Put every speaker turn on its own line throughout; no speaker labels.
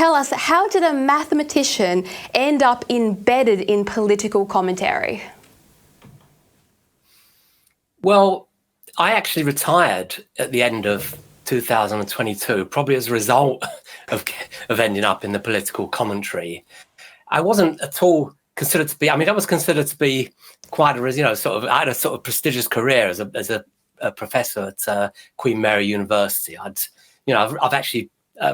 tell us, how did a mathematician end up embedded in political commentary?
Well, I actually retired at the end of 2022, probably as a result of ending up in the political commentary. I wasn't at all considered to be, I was considered to be quite a, I had a sort of prestigious career as a professor at Queen Mary University. I've actually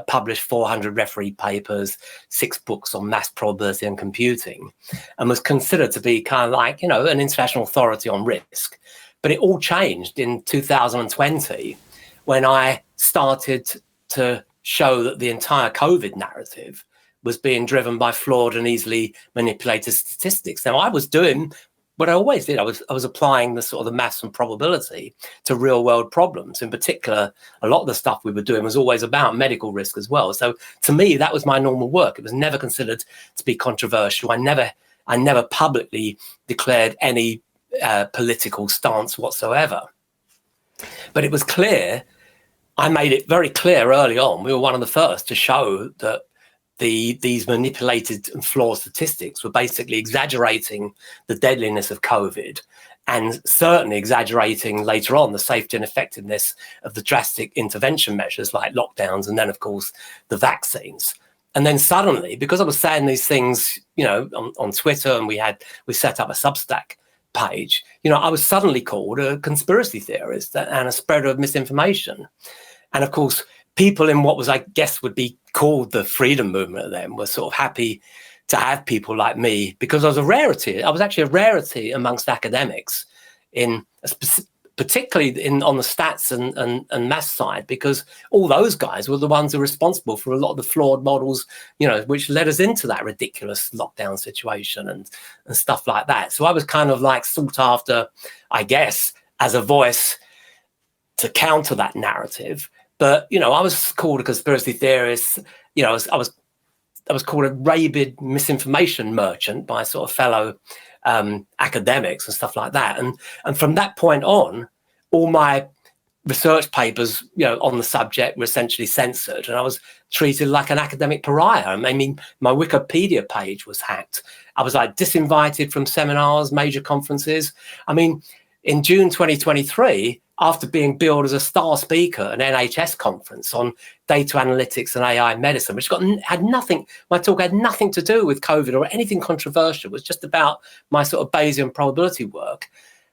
published 400 referee papers, 6 books on maths, probability and computing, and was considered to be kind of like, an international authority on risk. But it all changed in 2020 when I started to show that the entire COVID narrative was being driven by flawed and easily manipulated statistics. Now, I was doing what I always did. I was applying the sort of the maths and probability to real world problems. In particular, a lot of the stuff we were doing was always about medical risk as well. So to me, that was my normal work. It was never considered to be controversial. I never publicly declared any political stance whatsoever. But it was clear, I made it very clear early on, we were one of the first to show that these manipulated and flawed statistics were basically exaggerating the deadliness of COVID, and certainly exaggerating later on the safety and effectiveness of the drastic intervention measures like lockdowns and then, of course, the vaccines. And then suddenly, because I was saying these things, on Twitter, and we set up a Substack page, I was suddenly called a conspiracy theorist and a spreader of misinformation. And of course, people in what was, I guess, would be called the freedom movement then were sort of happy to have people like me, because I was a rarity. I was actually a rarity amongst academics, particularly on the stats and maths side, because all those guys were the ones who were responsible for a lot of the flawed models, which led us into that ridiculous lockdown situation and stuff like that. So I was kind of like sought after, I guess, as a voice to counter that narrative. But, I was called a conspiracy theorist. I was called a rabid misinformation merchant by sort of fellow academics and stuff like that. And from that point on, all my research papers, on the subject were essentially censored, and I was treated like an academic pariah. I mean, my Wikipedia page was hacked. I was like disinvited from seminars, major conferences. I mean, in June 2023, after being billed as a star speaker at an NHS conference on data analytics and AI medicine, which my talk had nothing to do with COVID or anything controversial. It was just about my sort of Bayesian probability work.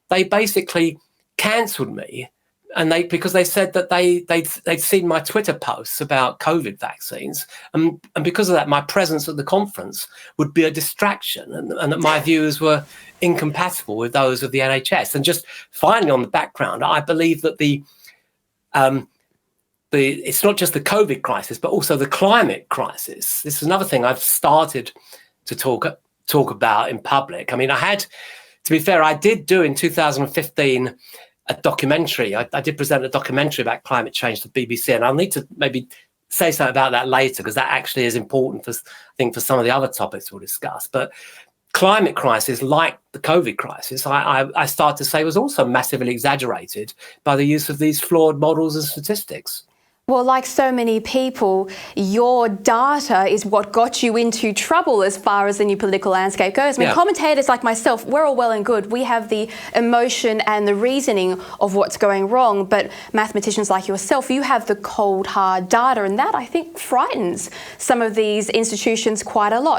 They basically cancelled me, and because they said that they'd seen my Twitter posts about COVID vaccines, and because of that, my presence at the conference would be a distraction, and that my views were incompatible with those of the NHS. And just finally, on the background, I believe that it's not just the COVID crisis, but also the climate crisis. This is another thing I've started to talk about in public. I mean, to be fair, I did do in 2015 a documentary. I did present a documentary about climate change to the BBC, and I'll need to maybe say something about that later, because that actually is important for some of the other topics we'll discuss. But climate crisis, like the COVID crisis, I start to say was also massively exaggerated by the use of these flawed models and statistics.
Well, like so many people, your data is what got you into trouble as far as the new political landscape goes. I mean, commentators like myself, we're all well and good. We have the emotion and the reasoning of what's going wrong. But mathematicians like yourself, you have the cold, hard data. And that, I think, frightens some of these institutions quite a lot.